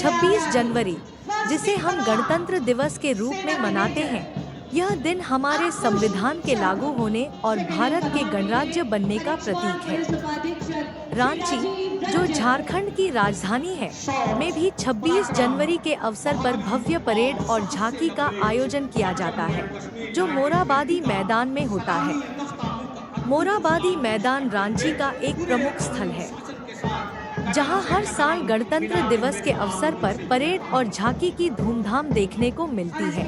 26 जनवरी, जिसे हम गणतंत्र दिवस के रूप में मनाते हैं, यह दिन हमारे संविधान के लागू होने और भारत के गणराज्य बनने का प्रतीक है। रांची, जो झारखंड की राजधानी है, में भी 26 जनवरी के अवसर पर भव्य परेड और झांकी का आयोजन किया जाता है, जो मोरहाबादी मैदान में होता है। मोरहाबादी मैदान रांची का एक प्रमुख स्थल है, जहां हर साल गणतंत्र दिवस के अवसर पर परेड और झांकी की धूमधाम देखने को मिलती है।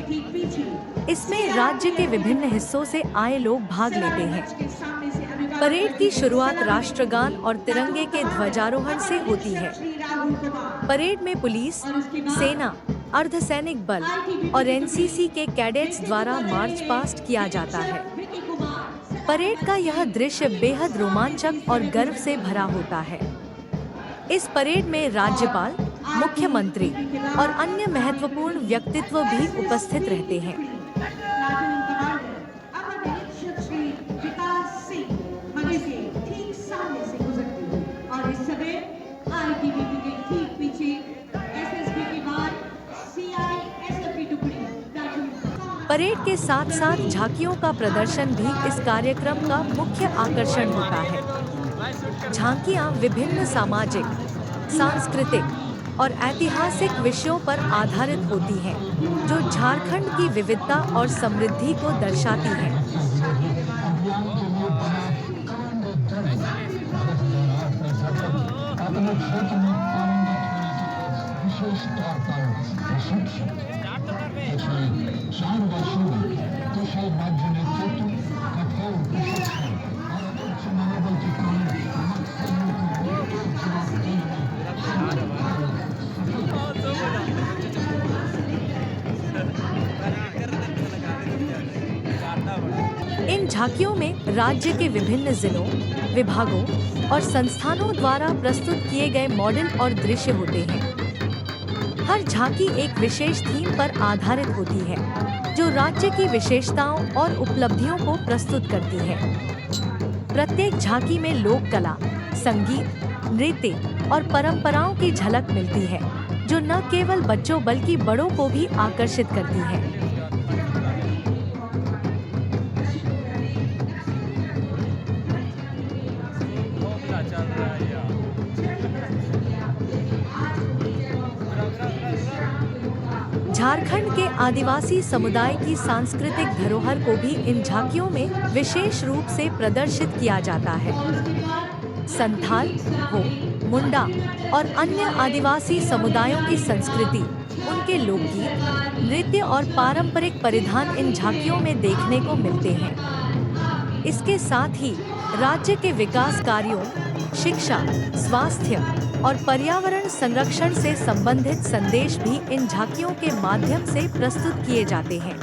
इसमें राज्य के विभिन्न हिस्सों से आए लोग भाग लेते हैं। परेड की शुरुआत राष्ट्रगान और तिरंगे के ध्वजारोहण से होती है। परेड में पुलिस, सेना, अर्धसैनिक बल और एनसीसी के कैडेट्स द्वारा मार्च पास्ट किया जाता है। परेड का यह दृश्य बेहद रोमांचक और गर्व से भरा होता है। इस परेड में राज्यपाल, मुख्यमंत्री और अन्य महत्वपूर्ण व्यक्तित्व भी उपस्थित रहते हैं। परेड के साथ साथ झांकियों का प्रदर्शन भी इस कार्यक्रम का मुख्य आकर्षण होता है। झांकियां विभिन्न सामाजिक, सांस्कृतिक और ऐतिहासिक विषयों पर आधारित होती हैं, जो झारखंड की विविधता और समृद्धि को दर्शाती हैं। इन झांकियों में राज्य के विभिन्न जिलों, विभागों और संस्थानों द्वारा प्रस्तुत किए गए मॉडल और दृश्य होते हैं। हर झांकी एक विशेष थीम पर आधारित होती है, जो राज्य की विशेषताओं और उपलब्धियों को प्रस्तुत करती है। प्रत्येक झांकी में लोक कला, संगीत, नृत्य और परंपराओं की झलक मिलती है, जो न केवल बच्चों बल्कि बड़ों को भी आकर्षित करती है। झारखंड के आदिवासी समुदाय की सांस्कृतिक धरोहर को भी इन झांकियों में विशेष रूप से प्रदर्शित किया जाता है। संथाल, हो, मुंडा और अन्य आदिवासी समुदायों की संस्कृति, उनके लोकगीत, नृत्य और पारंपरिक परिधान इन झांकियों में देखने को मिलते हैं। इसके साथ ही राज्य के विकास कार्यों, शिक्षा, स्वास्थ्य और पर्यावरण संरक्षण से संबंधित संदेश भी इन झांकियों के माध्यम से प्रस्तुत किए जाते हैं।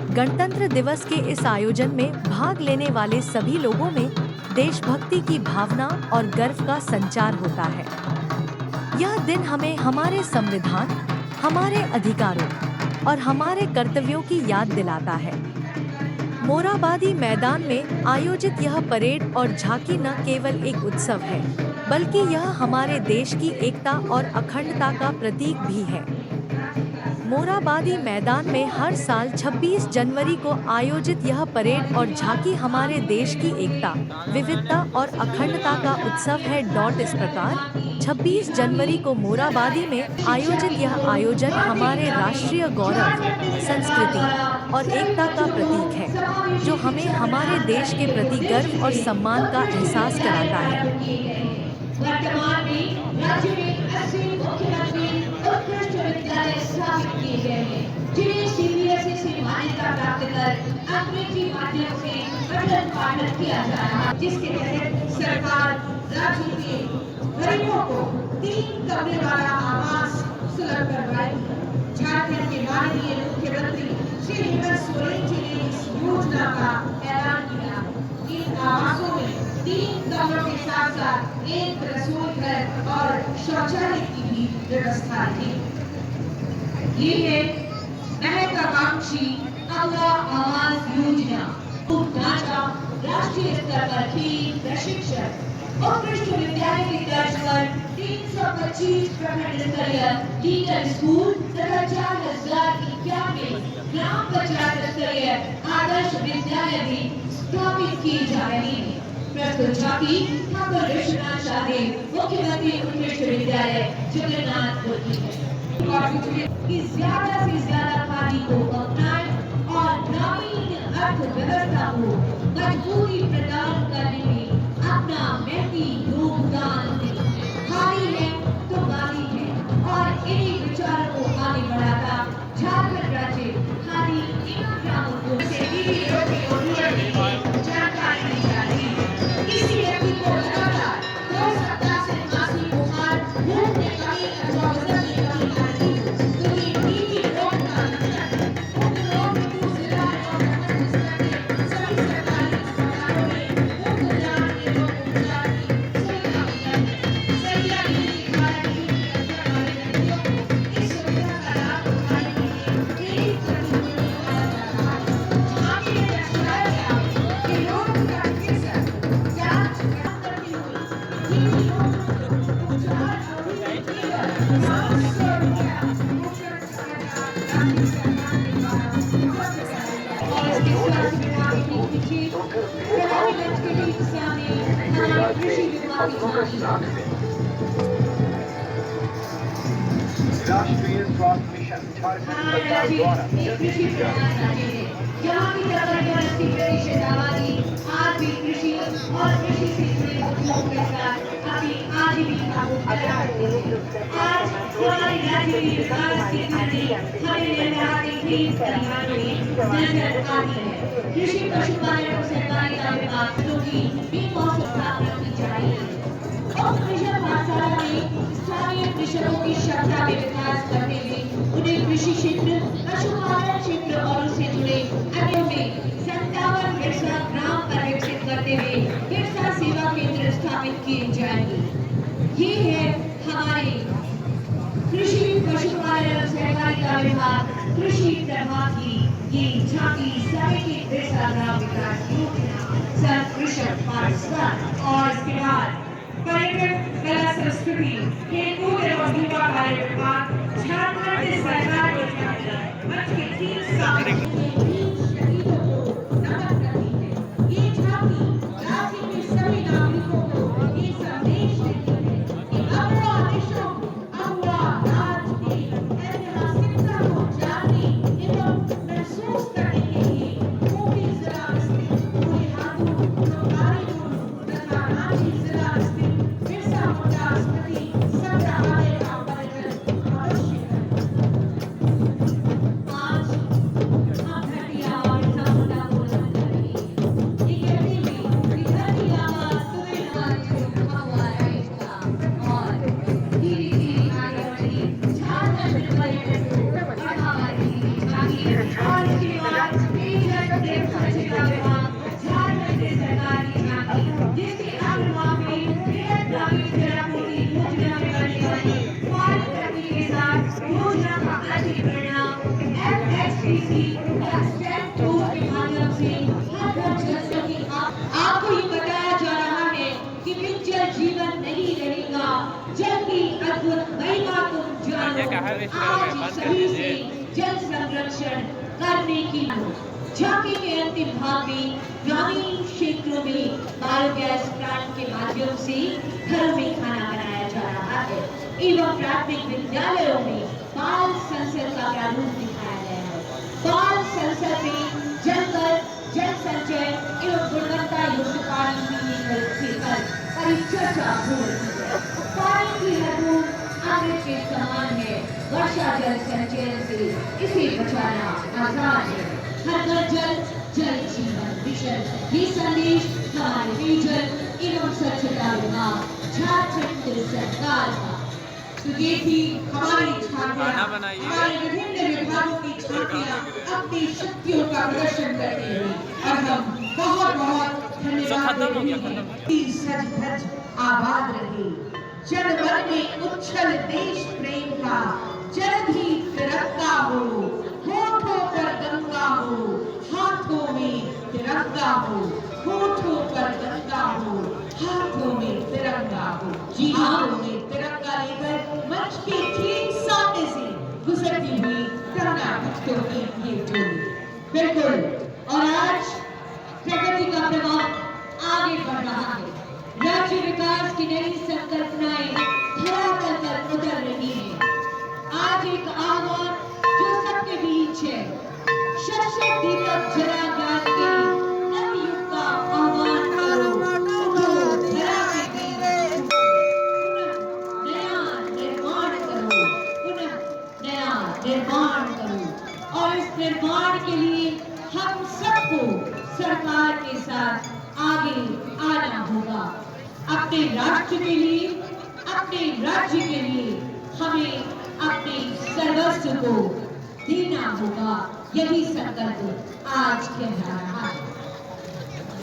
गणतंत्र दिवस के इस आयोजन में भाग लेने वाले सभी लोगों में देशभक्ति की भावना और गर्व का संचार होता है। यह दिन हमें हमारे संविधान, हमारे अधिकारों और हमारे कर्तव्यों की याद दिलाता है। मोरहाबादी मैदान में आयोजित यह परेड और झांकी न केवल एक उत्सव है, बल्कि यह हमारे देश की एकता और अखंडता का प्रतीक भी है। मोराबादी मैदान में हर साल 26 जनवरी को आयोजित यह परेड और झांकी हमारे देश की एकता, विविधता और अखंडता का उत्सव है। इस प्रकार 26 जनवरी को मोराबादी में आयोजित यह आयोजन हमारे राष्ट्रीय गौरव, संस्कृति और एकता का प्रतीक है, जो हमें हमारे देश के प्रति गर्व और सम्मान का एहसास कराता है। वर्तमान में राज्य में 80 मुख्यमंत्री उत्कृष्ट विद्यालय स्थापित किए गए हैं, जिन्हें सीबीएसई से मान्यता प्राप्त कर अंग्रेजी माध्यम से पठन पाठन किया जा रहा है, जिसके तहत सरकार राज्य के गरीबों को 3 कमरे वाला आवास सुलभ करवाएगी। झारखंड के माननीय मुख्यमंत्री श्री हेमंत सोरेन जी ने इस योजना का ऐलान किया। इन आवासों में 3 कमरों के साथ साथ एक रसोई घर और शौचालय की भी व्यवस्था है। ये है महत्वाकांक्षी अगला आवास योजना। ढांचा राष्ट्रीय स्तर पर खेल प्रशिक्षण उत्कृष्ट विद्यालय की तर्ज पर 325 प्रखंड स्तरीय टीचर स्कूल तथा 4091 ग्राम पंचायत स्तरीय आदर्श विद्यालय भी स्थापित किए जा रहे हैं। प्रस्तुत झांकी ठाकुर विश्वनाथ शाहदेव मुख्यमंत्री उत्कृष्ट विद्यालय जगन्नाथपुर की है। कि ज्यादा से ज्यादा खादी को अपनाएं और ग्रामीण अर्थव्यवस्था को मजबूती प्रदान करने में अपना महती योगदान दें। खादी है तो गादी है, और इन्हीं विचारों को आगे बढ़ाता झारखंड राज्य खादी एवं ग्रामोद्योग से जानकारी दी जा रही है। किसी व्यक्ति को लगातार 2 सप्ताह से खांसी, बुखार, भूख में कमी अथवा वजन में कमी आ रही हो, तो ये टीबी रोग का लक्षण है। उक्त रोग हेतु जिला और प्रखंड स्तर के सभी सरकारी अस्पतालों में मुफ्त जांच एवं उपचार की सुविधा उपलब्ध है। सैया नीति द्वारा नीति लक्षण वाले व्यक्तियों को इस सुविधा का लाभ उठाने के लिए प्रेरित करने के लिए आया जा रहा है। झांकी में दर्शाया गया कि रोग का चिकित्सा जांच करती हुई टीबी रोग उपचार अवधि केवल 700 रुपया मुफ्त राज्य सरकार के द्वारा उपलब्ध कराया गया। और इसके स्वास्थ्य विभाग की पीछे प्रणालीगंज के ठीक सामने हमारे कृषि विभाग की झांकी है। राष्ट्रीय स्वास्थ्य मिशन झारखंड सरकार द्वारा कृषि प्रधान राज्य है, यहाँ की तकरीबन 80% आबादी आज भी कृषि और कृषि से जुड़े उद्योग के साथ अपनी आजीविका को चला रही है। आज हमारे राज्य में विकास की गति हमें निर्धारित खेत खलिहानों में नजर आती है। कृषि पशुपालन और सहकारिता विभाग की बेमौसम स्थापना की जा रही है। और कृषक पाठशाला में स्थानीय कृषकों की क्षमता में विकास करते हुए उन्हें कृषि क्षेत्र, पशुपालन क्षेत्र और उससे जुड़े अन्यों में 57 बिरसा ग्राम पर विकसित करते हुए बिरसा सेवा केंद्र स्थापित किए जाएंगे। ये है हमारे कृषि पशुपालन और सहकारिता विभाग कृषि प्रभाग की ये झांकी समेकित बिरसा ग्राम विकास योजना सर कृषक पाठशाला। और इसके बाद पर्यटन कला संस्कृति खेलकूद एवं युवा कार्य विभाग झारखंड सरकार योजना मंच के 3 साल शहीदों को नमन करती है। ये झांकी राज्य के सभी नागरिकों को ये संदेश देती है कि अगवा देशों अगवा राज की ऐतिहासिकता को जानने एवं महसूस करने के लिए खूबी जिला स्थित बुढ़ियादू, लोकारीपुर तथा रांची जिला स्थित बिरसा मुंडा स्मृति संग्रहालय का पर्यटन अवश्य करें। आज हम धरती आबा बिरसा मुंडा को नमन कर रहे हैं। ये कहते हुए कि धरती आबा तुम्हें हमारे से उठा हुआ रहेगा और धीरे धीरे आगे बढ़ी झारखंड पर्यटन को बढ़ावा देगी। और इसके बाद पेयजल एवं स्वच्छता विभाग झारखंड सरकार की झांकी, जिसके अनुभाग में बृहद ग्रामीण जलापूर्ति योजना में बनने वाली पाल प्रगति के साथ योजना का अंतिम परिणाम FHPC या स्टेप 2 के माध्यम से हर घर जल की आपको ये बताया जा रहा है कि बिन जल जीवन नहीं रहेगा। जल की अद्भुत महिमा तुम जानो। आज सभी से जल संरक्षण करने की झांकी के अंतिम भाग में ग्रामीण क्षेत्रों में बायोगैस प्लांट के माध्यम से घरों में खाना बनाया जा रहा है एवं प्राथमिक विद्यालयों में बाल संसद का प्रारूप दिखाया गया है। बाल संसद में जल संचय एवं गुणवत्ता युक्त पानी पीने पर परिचर्चा हो रही है। पानी की हर बूंद अमृत के समान है। वर्षा जल संचयन से इसे बचाना आसान है। हर घर जल जल जीवन मिशन, ये संदेश हमारे पेयजल एवं स्वच्छता विभाग झारखंड सरकार का। तो ये थी हमारी झांकियां, हमारे विभिन्न विभागों की झांकियां अपनी शक्तियों का प्रदर्शन करती हुई, और हम बहुत बहुत धन्यवाद देते हैं। सज धज आबाद रहे, जन मन में उच्छल देश प्रेम का, जल्द ही तिरंगा हो, होठों पर गंगा हो, हाथों में तिरंगा हो, होठों पर गंगा हो, हाथों में तिरंगा हो। जी हाथों में तिरंगा लेकर मंच के ठीक सामने से गुजरती हुई तिरंगा भक्तों की ये टोली। बिल्कुल, और आज प्रगति का प्रवाह आगे बढ़ रहा है। राज्य विकास की नई संकल्पनाएं धरातल पर उतर रही हैं। आज एक आह्वान जो सबके बीच है, शत दीपक जला ज्ञान के नवयुग का आह्वान करो, उठो धरा के बीच, पुनः नया निर्माण करो, पुनः नया निर्माण करो। और इस निर्माण के लिए हम सबको सरकार के साथ आगे आना होगा। अपने राष्ट्र के लिए, अपने राज्य के लिए हमें अपने सर्वस्व को देना होगा। यही संकल्प आज कह रहा है।